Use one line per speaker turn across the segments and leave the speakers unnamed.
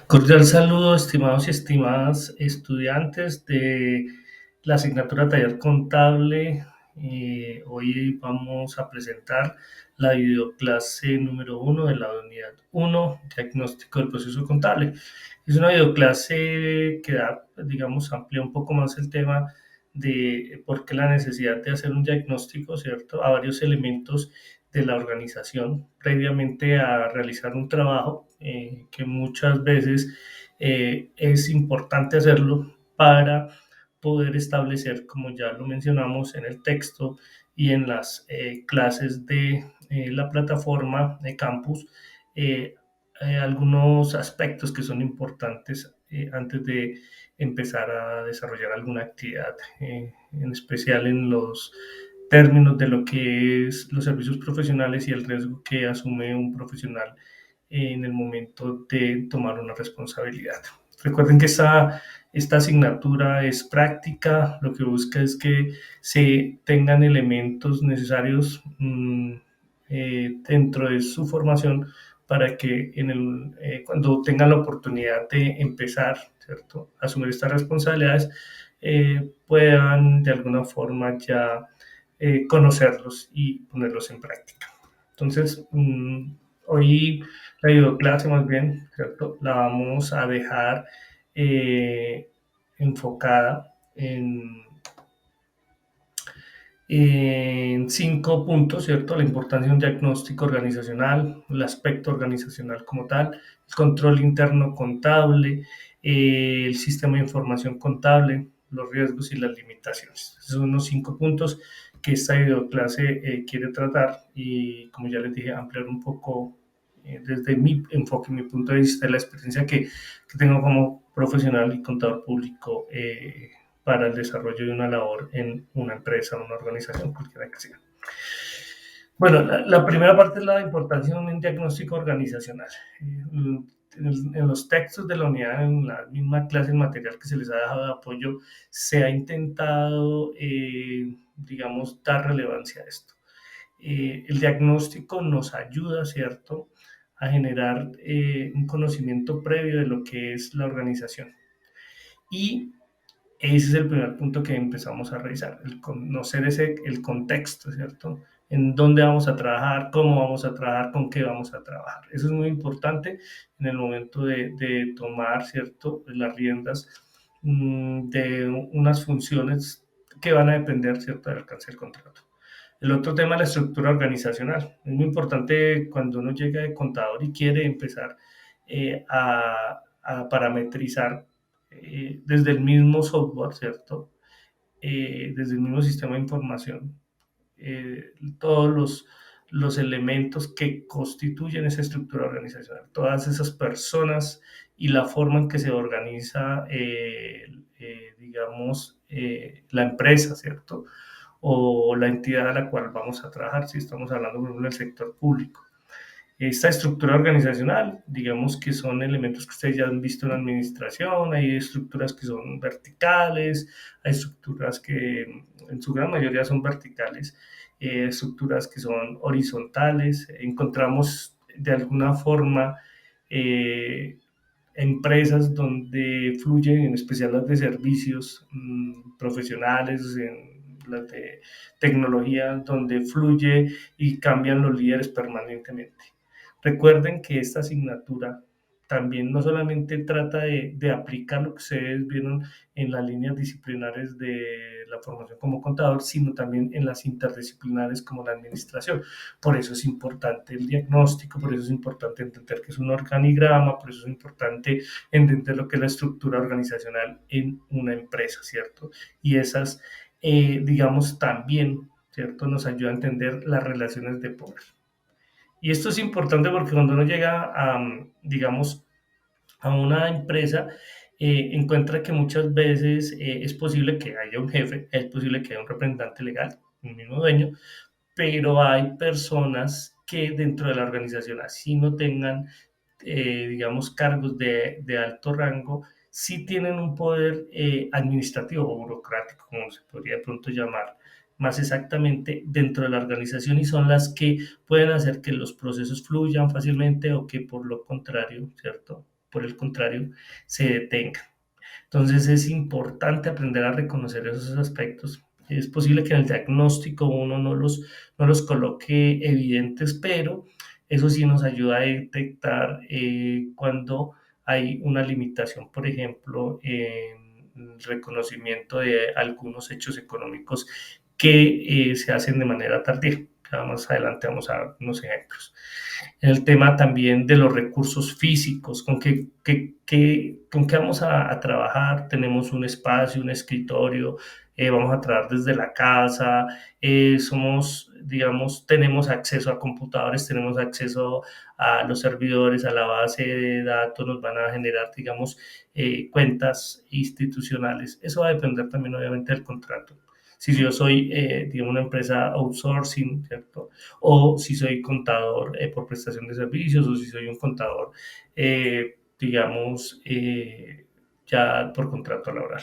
Cordial saludo, estimados y estimadas estudiantes de la asignatura Taller Contable. Hoy vamos a presentar la videoclase número 1 de la unidad 1, Diagnóstico del Proceso Contable. Es una videoclase que da, digamos, amplía un poco más el tema de por qué la necesidad de hacer un diagnóstico, ¿cierto?, a varios elementos de la organización previamente a realizar un trabajo, que muchas veces es importante hacerlo para poder establecer, como ya lo mencionamos en el texto y en las clases de la plataforma de campus, eh, algunos aspectos que son importantes antes de empezar a desarrollar alguna actividad, en especial en los términos de lo que es los servicios profesionales y el riesgo que asume un profesional en el momento de tomar una responsabilidad. Recuerden que esta asignatura es práctica, lo que busca es que se tengan elementos necesarios dentro de su formación para que cuando tengan la oportunidad de empezar, ¿cierto?, a asumir estas responsabilidades, puedan de alguna forma ya conocerlos y ponerlos en práctica. Entonces, hoy la videoclase más bien, ¿cierto?, la vamos a dejar eh, enfocada en 5 puntos, ¿cierto? La importancia de un diagnóstico organizacional, el aspecto organizacional como tal, el control interno contable, el sistema de información contable, los riesgos y las limitaciones. Esos son los 5 puntos que esta videoclase quiere tratar y, como ya les dije, ampliar un poco desde mi enfoque, mi punto de vista, de la experiencia que tengo como profesional y contador público para el desarrollo de una labor en una empresa, una organización, cualquiera que sea. Bueno, la primera parte es la importancia de un diagnóstico organizacional. En los textos de la unidad, en la misma clase, el material que se les ha dejado de apoyo, se ha intentado, digamos, dar relevancia a esto. El diagnóstico nos ayuda, ¿cierto?, a generar un conocimiento previo de lo que es la organización. Y ese es el primer punto que empezamos a revisar, el conocer el contexto, ¿cierto? En dónde vamos a trabajar, cómo vamos a trabajar, con qué vamos a trabajar. Eso es muy importante en el momento de tomar, ¿cierto?, las riendas de unas funciones que van a depender, ¿cierto?, del alcance del contrato. El otro tema es la estructura organizacional. Es muy importante cuando uno llega de contador y quiere empezar a parametrizar desde el mismo software, ¿cierto? Desde el mismo sistema de información, todos los elementos que constituyen esa estructura organizacional, todas esas personas y la forma en que se organiza, digamos, la empresa, ¿cierto? O la entidad a la cual vamos a trabajar, si estamos hablando, por ejemplo, del sector público. Esta estructura organizacional, digamos que son elementos que ustedes ya han visto en la administración, hay estructuras que son verticales, hay estructuras que en su gran mayoría son verticales, estructuras que son horizontales, encontramos de alguna forma eh, empresas donde fluyen, en especial las de servicios profesionales, en las de tecnología, donde fluye y cambian los líderes permanentemente. Recuerden que esta asignatura también no solamente trata de aplicar lo que ustedes vieron en las líneas disciplinares de la formación como contador, sino también en las interdisciplinares como la administración. Por eso es importante el diagnóstico, por eso es importante entender que es un organigrama, por eso es importante entender lo que es la estructura organizacional en una empresa, ¿cierto? Y esas, digamos, también, ¿cierto?, nos ayuda a entender las relaciones de poder. Y esto es importante porque cuando uno llega a, digamos, a una empresa, encuentra que muchas veces es posible que haya un jefe, es posible que haya un representante legal, un mismo dueño, pero hay personas que dentro de la organización, así no tengan, digamos, cargos de alto rango, sí tienen un poder administrativo o burocrático, como se podría de pronto llamar más exactamente, dentro de la organización y son las que pueden hacer que los procesos fluyan fácilmente o que por lo contrario, ¿cierto?, por el contrario, se detengan. Entonces es importante aprender a reconocer esos aspectos. Es posible que en el diagnóstico uno no los coloque evidentes, pero eso sí nos ayuda a detectar cuando hay una limitación, por ejemplo, en el reconocimiento de algunos hechos económicos que se hacen de manera tardía. Ya más adelante vamos a dar unos ejemplos. En el tema también de los recursos físicos, con qué vamos a trabajar. Tenemos un espacio, un escritorio, vamos a trabajar desde la casa, digamos, tenemos acceso a computadores, tenemos acceso a los servidores, a la base de datos, nos van a generar, digamos, cuentas institucionales. Eso va a depender también, obviamente, del contrato. Si yo soy, digamos, una empresa outsourcing, ¿cierto? O si soy contador por prestación de servicios, o si soy un contador, digamos, ya por contrato laboral.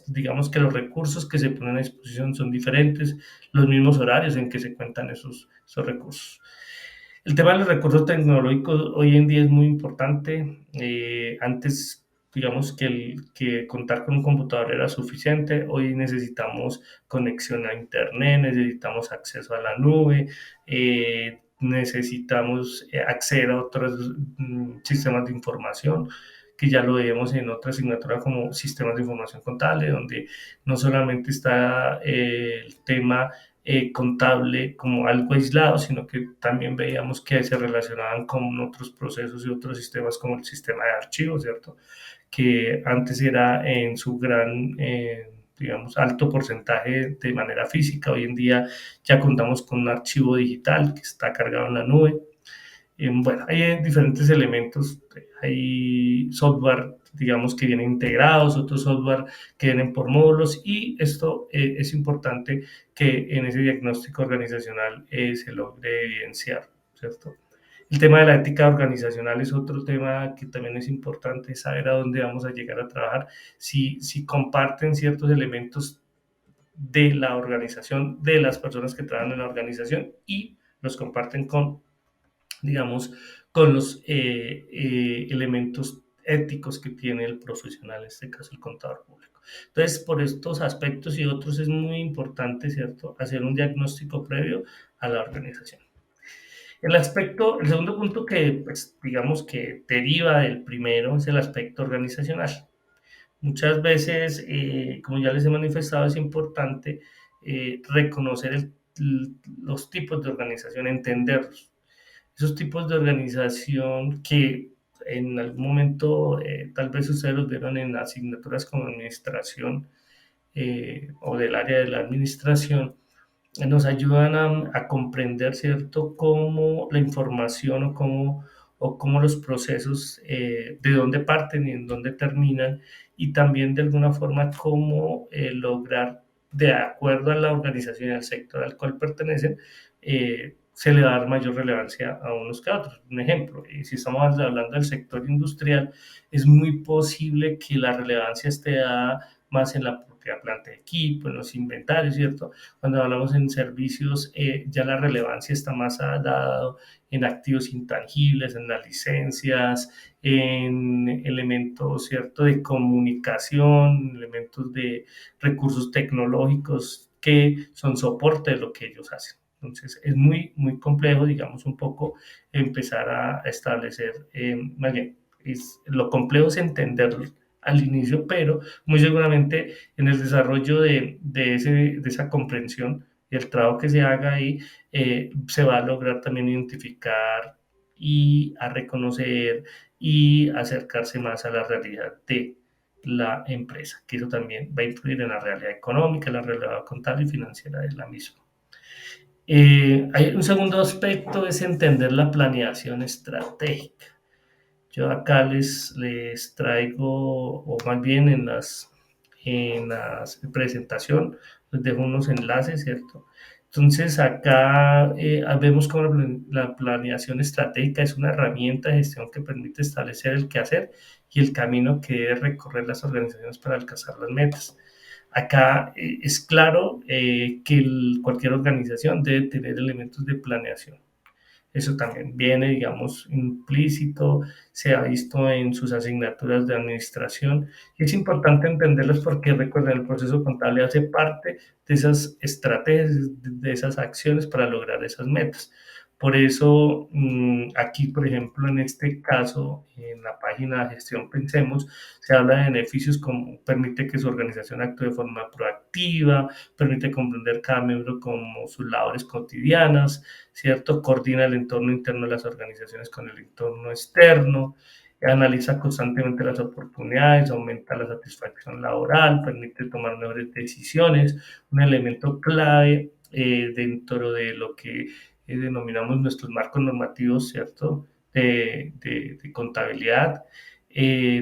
Digamos que los recursos que se ponen a disposición son diferentes, los mismos horarios en que se cuentan esos recursos. El tema de los recursos tecnológicos hoy en día es muy importante. Antes, digamos que contar con un computador era suficiente. Hoy necesitamos conexión a Internet, necesitamos acceso a la nube, necesitamos acceder a otros sistemas de información, que ya lo vemos en otra asignatura como sistemas de información contable, donde no solamente está el tema contable como algo aislado, sino que también veíamos que se relacionaban con otros procesos y otros sistemas como el sistema de archivos, ¿cierto? Que antes era en su gran, digamos, alto porcentaje de manera física. Hoy en día ya contamos con un archivo digital que está cargado en la nube. Bueno, hay diferentes elementos, hay software, digamos, que vienen integrados, otros software que vienen por módulos, y esto es importante que en ese diagnóstico organizacional se logre evidenciar, ¿cierto? El tema de la ética organizacional es otro tema que también es importante, saber a dónde vamos a llegar a trabajar, si comparten ciertos elementos de la organización, de las personas que trabajan en la organización, y los comparten con, digamos, con los elementos éticos que tiene el profesional, en este caso el contador público. Entonces, por estos aspectos y otros es muy importante, ¿cierto?, hacer un diagnóstico previo a la organización. El segundo punto que, pues, digamos que deriva del primero es el aspecto organizacional. Muchas veces, como ya les he manifestado, es importante reconocer los tipos de organización, entenderlos. Esos tipos de organización que en algún momento tal vez ustedes los vieron en asignaturas como administración o del área de la administración, nos ayudan a comprender, ¿cierto?, cómo la información o cómo los procesos, de dónde parten y en dónde terminan, y también de alguna forma cómo lograr, de acuerdo a la organización y al sector al cual pertenecen, se le va a dar mayor relevancia a unos que a otros. Un ejemplo, si estamos hablando del sector industrial, es muy posible que la relevancia esté dada más en la propia planta de equipo, en los inventarios, ¿cierto? Cuando hablamos en servicios, ya la relevancia está más dado en activos intangibles, en las licencias, en elementos, ¿cierto?, de comunicación, elementos de recursos tecnológicos que son soporte de lo que ellos hacen. Entonces, es muy, muy complejo, digamos, un poco empezar a establecer, más bien, lo complejo es entenderlo al inicio, pero muy seguramente en el desarrollo de esa comprensión y el trabajo que se haga ahí, se va a lograr también identificar y a reconocer y acercarse más a la realidad de la empresa, que eso también va a influir en la realidad económica, la realidad contable y financiera de la misma. Hay un segundo aspecto, es entender la planeación estratégica. Yo acá les traigo, o más bien en la presentación, les dejo unos enlaces, ¿cierto? Entonces acá vemos cómo la planeación estratégica es una herramienta de gestión que permite establecer el quehacer y el camino que debe recorrer las organizaciones para alcanzar las metas. Acá es claro que cualquier organización debe tener elementos de planeación. Eso también viene, digamos, implícito, se ha visto en sus asignaturas de administración. Y es importante entenderlas porque, recuerden, el proceso contable hace parte de esas estrategias, de esas acciones para lograr esas metas. Por eso, aquí, por ejemplo, en este caso, en la página de gestión Pensemos, se habla de beneficios como permite que su organización actúe de forma proactiva, permite comprender cada miembro como sus labores cotidianas, ¿cierto? Coordina el entorno interno de las organizaciones con el entorno externo, analiza constantemente las oportunidades, aumenta la satisfacción laboral, permite tomar mejores decisiones. Un elemento clave dentro de lo que denominamos nuestros marcos normativos, ¿cierto? De contabilidad,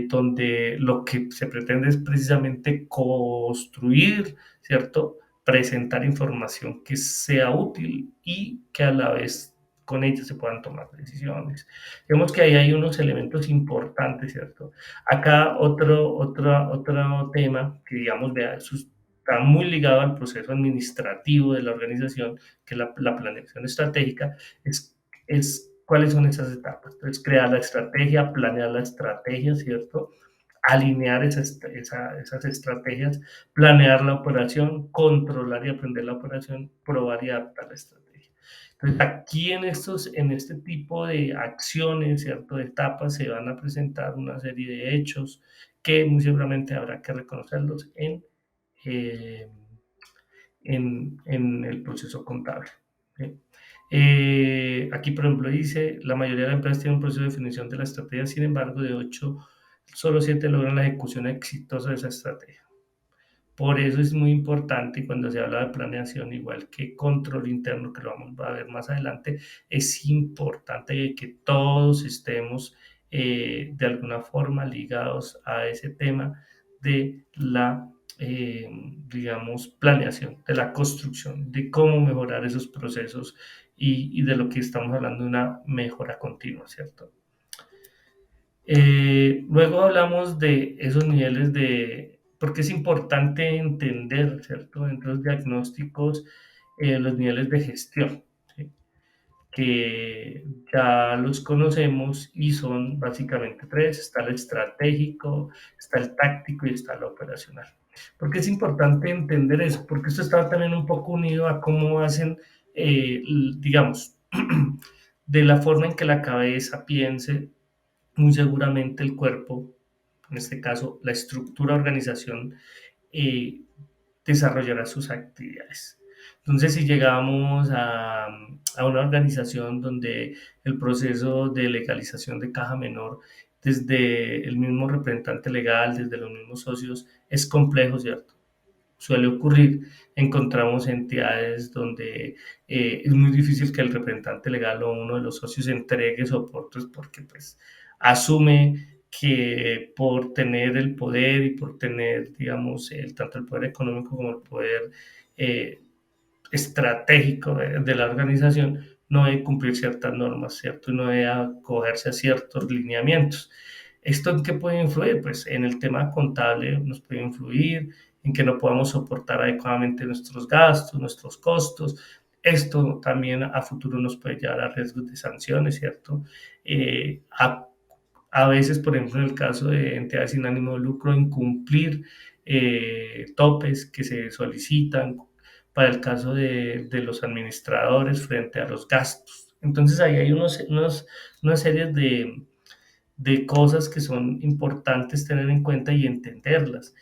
donde lo que se pretende es precisamente construir, ¿cierto? Presentar información que sea útil y que a la vez con ella se puedan tomar decisiones. Vemos que ahí hay unos elementos importantes, ¿cierto? Acá otro tema que, digamos, vea, está muy ligado al proceso administrativo de la organización, que es la planeación estratégica, es cuáles son esas etapas. Entonces, crear la estrategia, planear la estrategia, ¿cierto? Alinear esas estrategias, planear la operación, controlar y aprender la operación, probar y adaptar la estrategia. Entonces, aquí en este tipo de acciones, ¿cierto? De etapas, se van a presentar una serie de hechos que muy seguramente habrá que reconocerlos eh, en el proceso contable. ¿Sí? Aquí, por ejemplo, dice, la mayoría de las empresas tienen un proceso de definición de la estrategia, sin embargo, de 8, solo 7 logran la ejecución exitosa de esa estrategia. Por eso es muy importante cuando se habla de planeación, igual que control interno, que lo vamos a ver más adelante, es importante que todos estemos de alguna forma ligados a ese tema de la, digamos, planeación, de la construcción, de cómo mejorar esos procesos y de lo que estamos hablando de una mejora continua, ¿cierto? Luego hablamos de esos niveles de, porque es importante entender, ¿cierto? Dentro de los diagnósticos, los niveles de gestión, ¿sí? Que ya los conocemos y son básicamente tres. Está el estratégico, está el táctico y está el operacional. Porque es importante entender eso, porque esto está también un poco unido a cómo hacen, digamos, de la forma en que la cabeza piense muy seguramente el cuerpo, en este caso la estructura organización, eh, desarrollará sus actividades. Entonces, si llegamos a una organización donde el proceso de legalización de caja menor, desde el mismo representante legal, desde los mismos socios, es complejo, ¿cierto? Suele ocurrir, encontramos entidades donde es muy difícil que el representante legal o uno de los socios entregue soportes porque pues asume que por tener el poder y por tener, digamos, tanto el poder económico como el poder eh, estratégico de la organización, no debe cumplir ciertas normas, ¿cierto? Y no debe acogerse a ciertos lineamientos. ¿Esto en qué puede influir? Pues en el tema contable nos puede influir, en que no podamos soportar adecuadamente nuestros gastos, nuestros costos. Esto también a futuro nos puede llevar a riesgos de sanciones, ¿cierto? A veces, por ejemplo, en el caso de entidades sin ánimo de lucro, incumplir topes que se solicitan para el caso de los administradores frente a los gastos. Entonces, ahí hay una serie de cosas que son importantes tener en cuenta y entenderlas.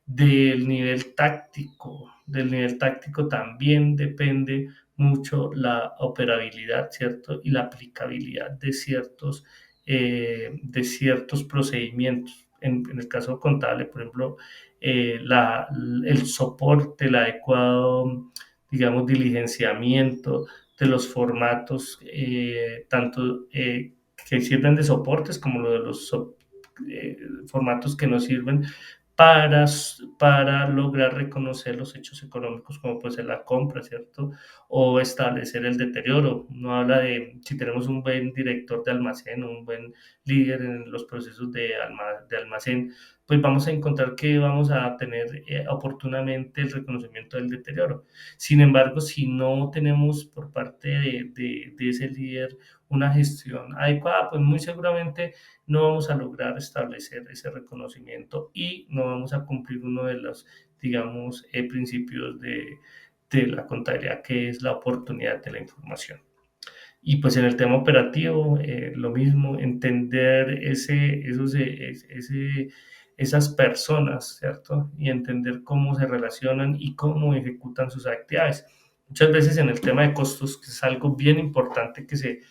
Del nivel táctico también depende mucho la operabilidad, ¿cierto? Y la aplicabilidad de ciertos procedimientos. En el caso contable, por ejemplo, el soporte, el adecuado, digamos, diligenciamiento de los formatos, tanto que sirven de soportes como lo de los formatos que nos sirven para, para lograr reconocer los hechos económicos, como puede ser la compra, ¿cierto? O establecer el deterioro. Uno habla de si tenemos un buen director de almacén, un buen líder en los procesos de almacén, pues vamos a encontrar que vamos a tener oportunamente el reconocimiento del deterioro. Sin embargo, si no tenemos por parte de ese líder una gestión adecuada, pues muy seguramente no vamos a lograr establecer ese reconocimiento y no vamos a cumplir uno de los, digamos, principios de la contabilidad, que es la oportunidad de la información. Y pues en el tema operativo, lo mismo, entender esas personas, ¿cierto? Y entender cómo se relacionan y cómo ejecutan sus actividades. Muchas veces en el tema de costos, que es algo bien importante que se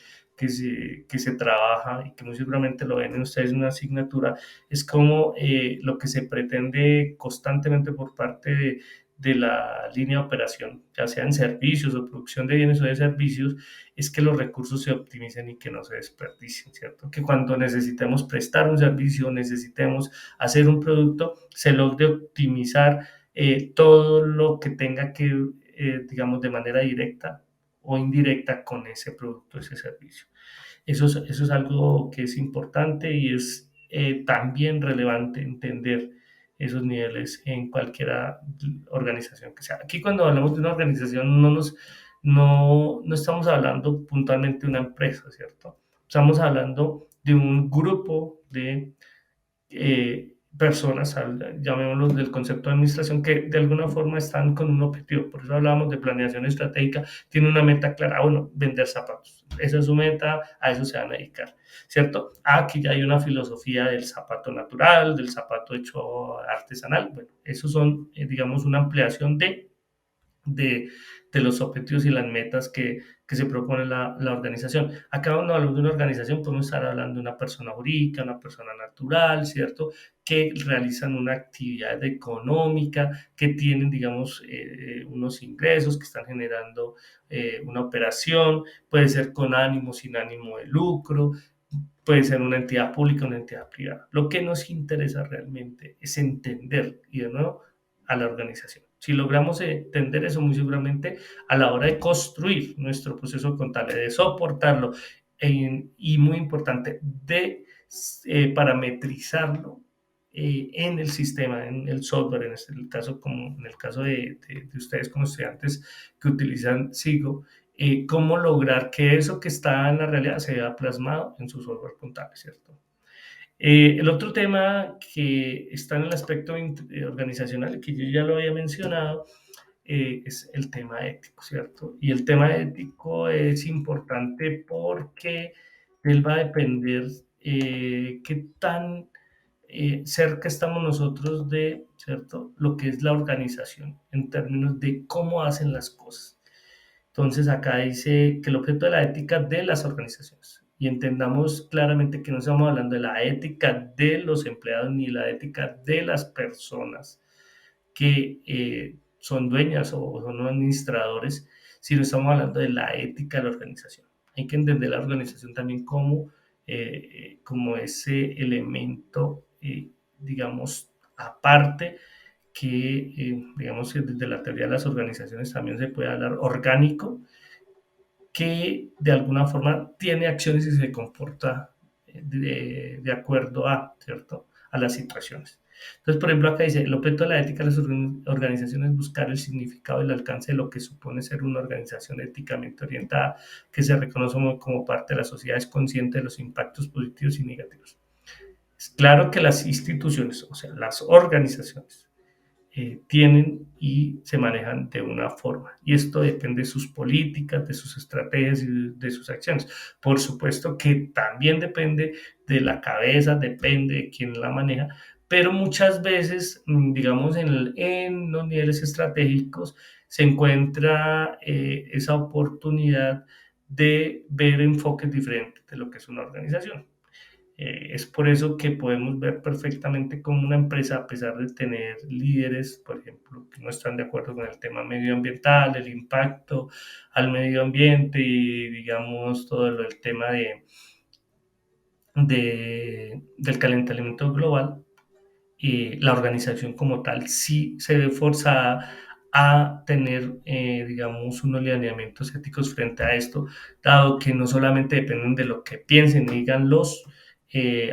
trabaja y que muy seguramente lo ven en ustedes en una asignatura, es como lo que se pretende constantemente por parte de la línea de operación, ya sea en servicios o producción de bienes o de servicios, es que los recursos se optimicen y que no se desperdicien, ¿cierto? Que cuando necesitemos prestar un servicio, necesitemos hacer un producto, se logre optimizar todo lo que tenga que, digamos, de manera directa o indirecta con ese producto, ese servicio. Eso es algo que es importante y es también relevante entender esos niveles en cualquier organización que sea. Aquí cuando hablamos de una organización no estamos hablando puntualmente de una empresa, ¿cierto? Estamos hablando de un grupo de personas, llamémoslo del concepto de administración, que de alguna forma están con un objetivo. Por eso hablábamos de planeación estratégica, tiene una meta clara, bueno, vender zapatos. Esa es su meta, a eso se van a dedicar, ¿cierto? Aquí ya hay una filosofía del zapato natural, del zapato hecho artesanal. Bueno, esos son, digamos, una ampliación de, de los objetivos y las metas que se propone la organización. Acá cuando hablamos de una organización podemos estar hablando de una persona jurídica, una persona natural, ¿cierto? Que realizan una actividad económica, que tienen, digamos, unos ingresos, que están generando una operación, puede ser con ánimo, sin ánimo de lucro, puede ser una entidad pública o una entidad privada. Lo que nos interesa realmente es entender, y de nuevo, a la organización. Si logramos entender eso, muy seguramente a la hora de construir nuestro proceso contable, de soportarlo y muy importante, de parametrizarlo en el sistema, en el software, el caso, como en el caso de ustedes como estudiantes que utilizan SIGO, cómo lograr que eso que está en la realidad se vea plasmado en su software contable, ¿cierto? El otro tema que está en el aspecto organizacional, que yo ya lo había mencionado, es el tema ético, ¿cierto? Y el tema ético es importante porque él va a depender qué tan cerca estamos nosotros de, ¿cierto? Lo que es la organización en términos de cómo hacen las cosas. Entonces acá dice que el objeto de la ética de las organizaciones, y entendamos claramente que no estamos hablando de la ética de los empleados ni la ética de las personas que son dueñas o son administradores, sino estamos hablando de la ética de la organización. Hay que entender la organización también como ese elemento, digamos, aparte que, digamos, que desde la teoría de las organizaciones también se puede hablar orgánico, que de alguna forma tiene acciones y se comporta de acuerdo a, ¿cierto? A las situaciones. Entonces, por ejemplo, acá dice, el objeto de la ética de las organizaciones es buscar el significado y el alcance de lo que supone ser una organización éticamente orientada, que se reconoce como parte de la sociedad, es consciente de los impactos positivos y negativos. Es claro que las instituciones, o sea, las organizaciones, tienen y se manejan de una forma. Y esto depende de sus políticas, de sus estrategias y de sus acciones. Por supuesto que también depende de la cabeza, depende de quién la maneja, pero muchas veces, digamos, en los niveles estratégicos se encuentra esa oportunidad de ver enfoques diferentes de lo que es una organización. Es por eso que podemos ver perfectamente cómo una empresa, a pesar de tener líderes, por ejemplo, que no están de acuerdo con el tema medioambiental, el impacto al medio ambiente y, digamos, todo el tema del calentamiento global, la organización como tal sí se ve forzada a tener, digamos, unos lineamientos éticos frente a esto, dado que no solamente dependen de lo que piensen y digan los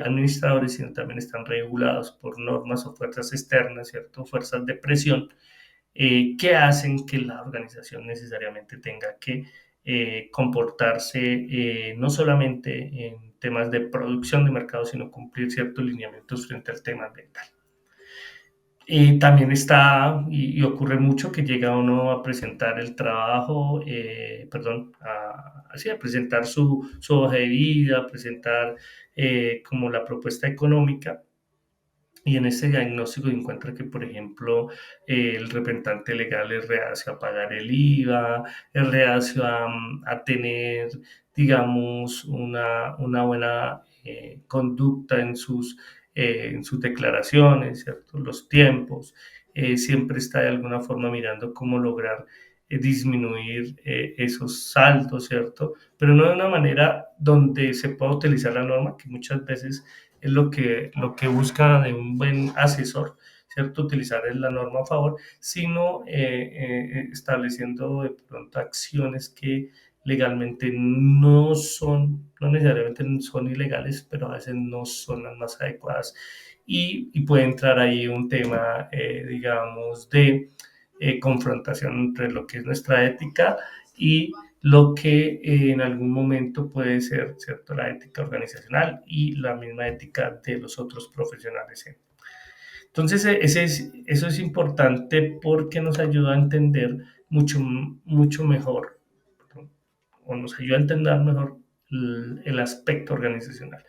administradores, sino también están regulados por normas o fuerzas externas, ¿cierto? Fuerzas de presión que hacen que la organización necesariamente tenga que comportarse no solamente en temas de producción de mercado, sino cumplir ciertos lineamientos frente al tema ambiental. También está, y ocurre mucho, que llega uno a presentar el trabajo, perdón, así, a presentar su hoja de vida, a presentar como la propuesta económica, y en ese diagnóstico encuentra que, por ejemplo, el representante legal es reacio a pagar el IVA, es reacio a tener, digamos, una buena conducta en sus declaraciones, ¿cierto? Los tiempos. Siempre está de alguna forma mirando cómo lograr disminuir esos saldos, ¿cierto? Pero no de una manera donde se pueda utilizar la norma, que muchas veces es lo que busca de un buen asesor, ¿cierto? Utilizar la norma a favor, sino estableciendo de pronto acciones que legalmente no son, no necesariamente son ilegales, pero a veces no son las más adecuadas. Y puede entrar ahí un tema, digamos, de confrontación entre lo que es nuestra ética y lo que en algún momento puede ser, ¿cierto?, la ética organizacional y la misma ética de los otros profesionales. Entonces, eso es importante porque nos ayuda a entender mucho, mucho mejor, o nos ayuda a entender mejor el aspecto organizacional.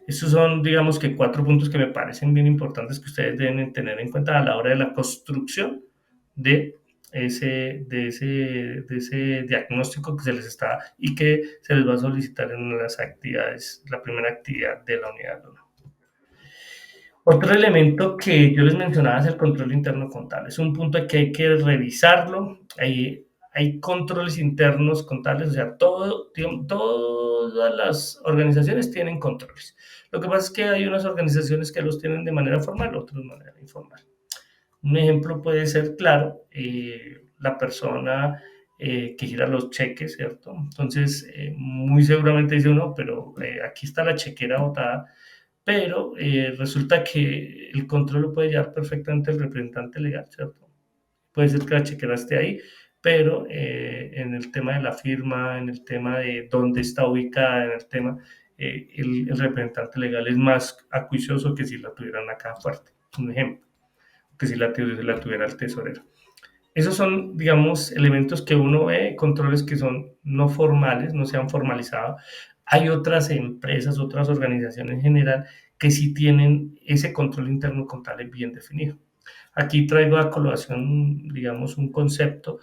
Estos son, digamos que 4 puntos que me parecen bien importantes que ustedes deben tener en cuenta a la hora de la construcción de ese diagnóstico que se les está y que se les va a solicitar en una de las actividades, la primera actividad de la unidad 1. Otro elemento que yo les mencionaba es el control interno contable. Es un punto que hay que revisarlo. Hay controles internos contables, o sea, todas las organizaciones tienen controles. Lo que pasa es que hay unas organizaciones que los tienen de manera formal, otras de manera informal. Un ejemplo puede ser, claro, la persona que gira los cheques, ¿cierto? Entonces, muy seguramente dice uno, pero aquí está la chequera botada, pero resulta que el control lo puede llevar perfectamente el representante legal, ¿cierto? Puede ser que la chequera esté ahí, pero en el tema de la firma, en el tema de dónde está ubicada, en el tema, el representante legal es más acuicioso que si la tuvieran acá fuerte. Un ejemplo, que si la tuviera el tesorero. Esos son, digamos, elementos que uno ve, controles que son no formales, no se han formalizado. Hay otras empresas, otras organizaciones en general que sí tienen ese control interno contable bien definido. Aquí traigo a colación, digamos, un concepto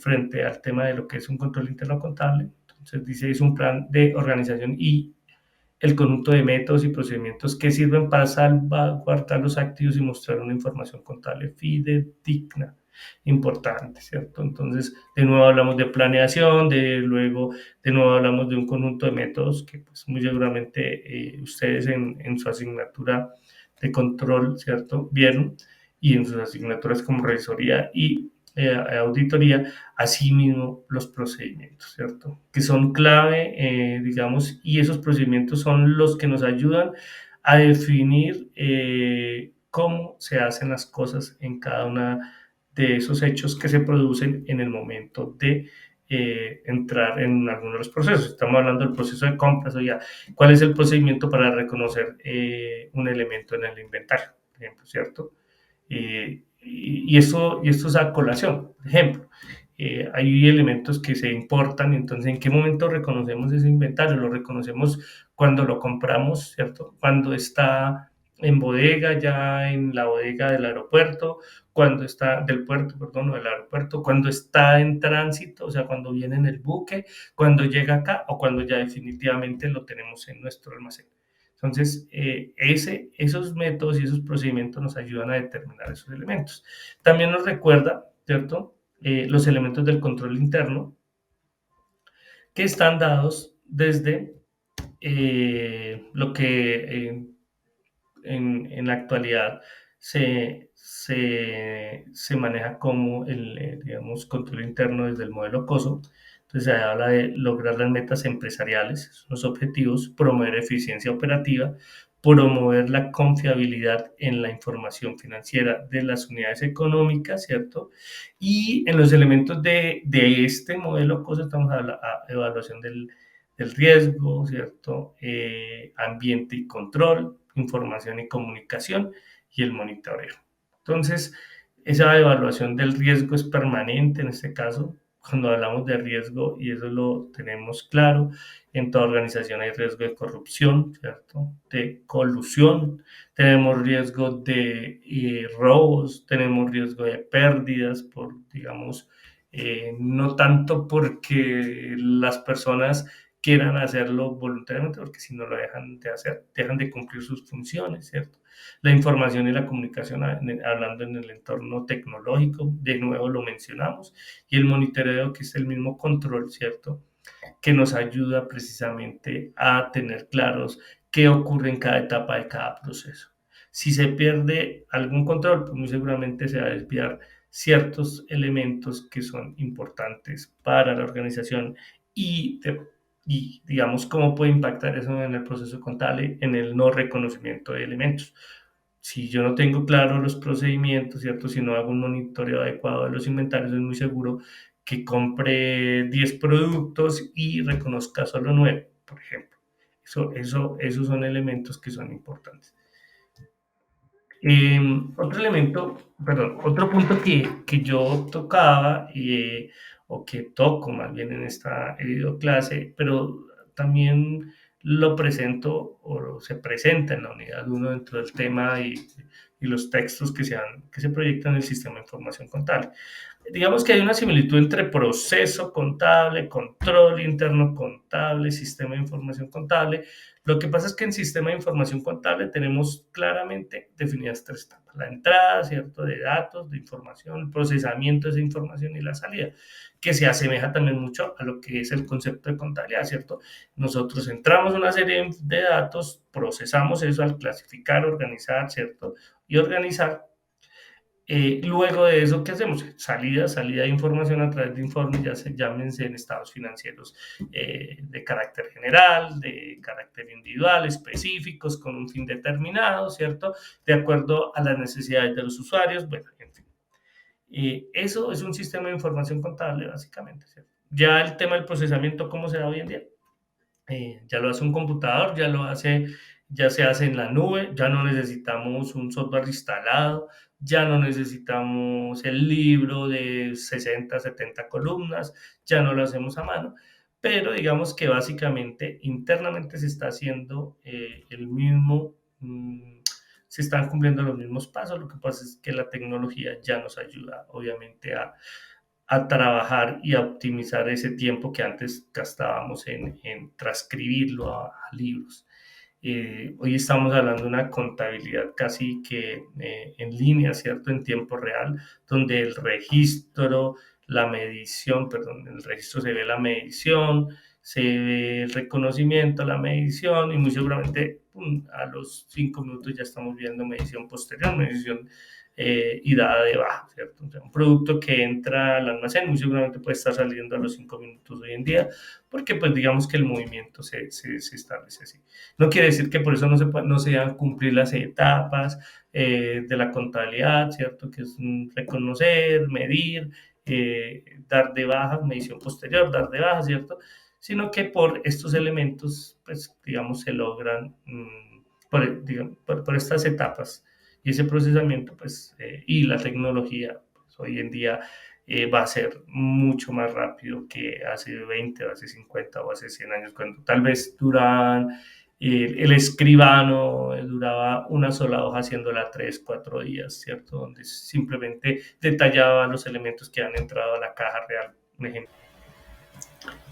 frente al tema de lo que es un control interno contable. Entonces dice, es un plan de organización y el conjunto de métodos y procedimientos que sirven para salvaguardar los activos y mostrar una información contable fidedigna. Importante, ¿cierto? Entonces, de nuevo hablamos de planeación, luego, de nuevo hablamos de un conjunto de métodos que pues, muy seguramente ustedes en su asignatura de control, ¿cierto? Vieron, y en sus asignaturas como revisoría y auditoría, asimismo los procedimientos, ¿cierto? Que son clave, digamos, y esos procedimientos son los que nos ayudan a definir cómo se hacen las cosas en cada una de esos hechos que se producen en el momento de entrar en alguno de los procesos. Estamos hablando del proceso de compras, o ya, ¿cuál es el procedimiento para reconocer un elemento en el inventario, por ejemplo, ¿cierto? Y esto es a colación. Por ejemplo, hay elementos que se importan, entonces, ¿en qué momento reconocemos ese inventario? Lo reconocemos cuando lo compramos, ¿cierto? Cuando está en bodega, ya en la bodega del aeropuerto, cuando está del puerto, perdón, o del aeropuerto, cuando está en tránsito, o sea, cuando viene en el buque, cuando llega acá o cuando ya definitivamente lo tenemos en nuestro almacén. Entonces, esos métodos y esos procedimientos nos ayudan a determinar esos elementos. También nos recuerda, ¿cierto? Los elementos del control interno que están dados desde lo que en la actualidad se maneja como el, digamos, control interno desde el modelo COSO. Entonces, se habla de lograr las metas empresariales, los objetivos, promover eficiencia operativa, promover la confiabilidad en la información financiera de las unidades económicas, ¿cierto? Y en los elementos de este modelo COSO estamos a la evaluación del riesgo, ¿cierto? Ambiente y control, información y comunicación y el monitoreo. Entonces, esa evaluación del riesgo es permanente en este caso. Cuando hablamos de riesgo, y eso lo tenemos claro, en toda organización hay riesgo de corrupción, ¿cierto? De colusión, tenemos riesgo de robos, tenemos riesgo de pérdidas por, digamos, no tanto porque las personas quieran hacerlo voluntariamente, porque si no lo dejan de hacer, dejan de cumplir sus funciones, ¿cierto? La información y la comunicación, hablando en el entorno tecnológico, de nuevo lo mencionamos, y el monitoreo, que es el mismo control, ¿cierto? Que nos ayuda precisamente a tener claros qué ocurre en cada etapa de cada proceso. Si se pierde algún control, pues muy seguramente se va a desviar ciertos elementos que son importantes para la organización y, y digamos cómo puede impactar eso en el proceso contable, en el no reconocimiento de elementos. Si yo no tengo claro los procedimientos, ¿cierto? Si no hago un monitoreo adecuado de los inventarios, es muy seguro que compre 10 productos y reconozca solo 9, por ejemplo. Esos son elementos que son importantes. Otro elemento, perdón, otro punto que yo tocaba o que toco más bien en esta clase, pero también lo presento o se presenta en la unidad 1 dentro del tema y los textos que se proyectan en el sistema de información contable. Digamos que hay una similitud entre proceso contable, control interno contable, sistema de información contable. Lo que pasa es que en sistema de información contable tenemos claramente definidas tres etapas. La entrada, ¿cierto?, de datos, de información, el procesamiento de esa información y la salida, que se asemeja también mucho a lo que es el concepto de contabilidad, ¿cierto? Nosotros entramos una serie de datos, procesamos eso al clasificar, organizar, ¿cierto? Y organizar. Luego de eso, ¿qué hacemos? Salida de información a través de informes, ya se llámense en estados financieros de carácter general, de carácter individual, específicos, con un fin determinado, ¿cierto? De acuerdo a las necesidades de los usuarios, bueno, en fin. Eso es un sistema de información contable, básicamente, ¿cierto? Ya el tema del procesamiento, ¿cómo se da hoy en día? Ya lo hace un computador, ya se hace en la nube, ya no necesitamos un software instalado, ya no necesitamos el libro de 60, 70 columnas, ya no lo hacemos a mano, pero digamos que básicamente internamente se está haciendo el mismo, se están cumpliendo los mismos pasos, lo que pasa es que la tecnología ya nos ayuda obviamente a trabajar y a optimizar ese tiempo que antes gastábamos en transcribirlo a libros. Hoy estamos hablando de una contabilidad casi que en línea, ¿cierto? En tiempo real, donde el registro, la medición, perdón, en el registro se ve la medición, se ve el reconocimiento, la medición y muy seguramente a los 5 minutos ya estamos viendo medición posterior, medición y dada de baja, ¿cierto? O sea, un producto que entra al almacén muy seguramente puede estar saliendo a los 5 minutos hoy en día, porque pues digamos que el movimiento se establece así. No quiere decir que por eso no se deban cumplir las etapas de la contabilidad, ¿cierto? Que es reconocer, medir, dar de baja, medición posterior, dar de baja, ¿cierto? Sino que por estos elementos, pues digamos, se logran por estas etapas y ese procesamiento, pues, y la tecnología, pues, hoy en día va a ser mucho más rápido que hace 20 o hace 50 o hace 100 años, cuando tal vez duraban, el escribano duraba una sola hoja haciéndola 3, 4 días, ¿cierto? Donde simplemente detallaba los elementos que han entrado a la caja real, un ejemplo.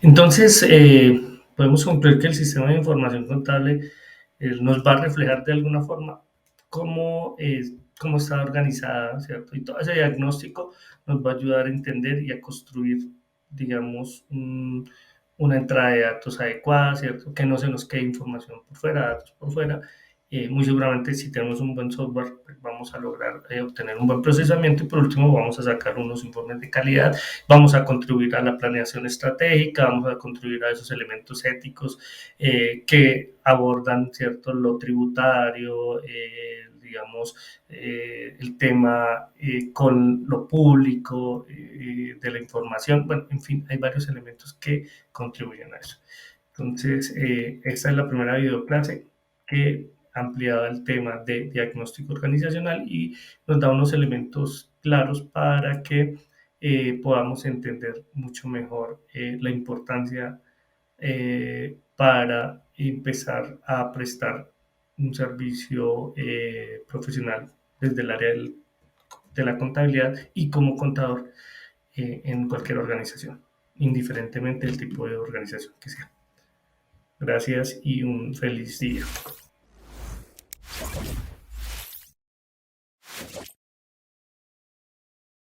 Entonces, podemos concluir que el sistema de información contable nos va a reflejar de alguna forma cómo está organizada, ¿cierto? Y todo ese diagnóstico nos va a ayudar a entender y a construir, digamos, una entrada de datos adecuada, ¿cierto? Que no se nos quede información por fuera, datos por fuera, Muy seguramente si tenemos un buen software pues vamos a lograr obtener un buen procesamiento y por último vamos a sacar unos informes de calidad, vamos a contribuir a la planeación estratégica, vamos a contribuir a esos elementos éticos que abordan, ¿cierto?, lo tributario, digamos, el tema con lo público, de la información, bueno, en fin, hay varios elementos que contribuyen a eso. Entonces, esta es la primera videoclase que ampliaba el tema de diagnóstico organizacional y nos da unos elementos claros para que podamos entender mucho mejor la importancia para empezar a prestar un servicio profesional desde el área de la contabilidad y como contador en cualquier organización, indiferentemente del tipo de organización que sea. Gracias y un feliz día.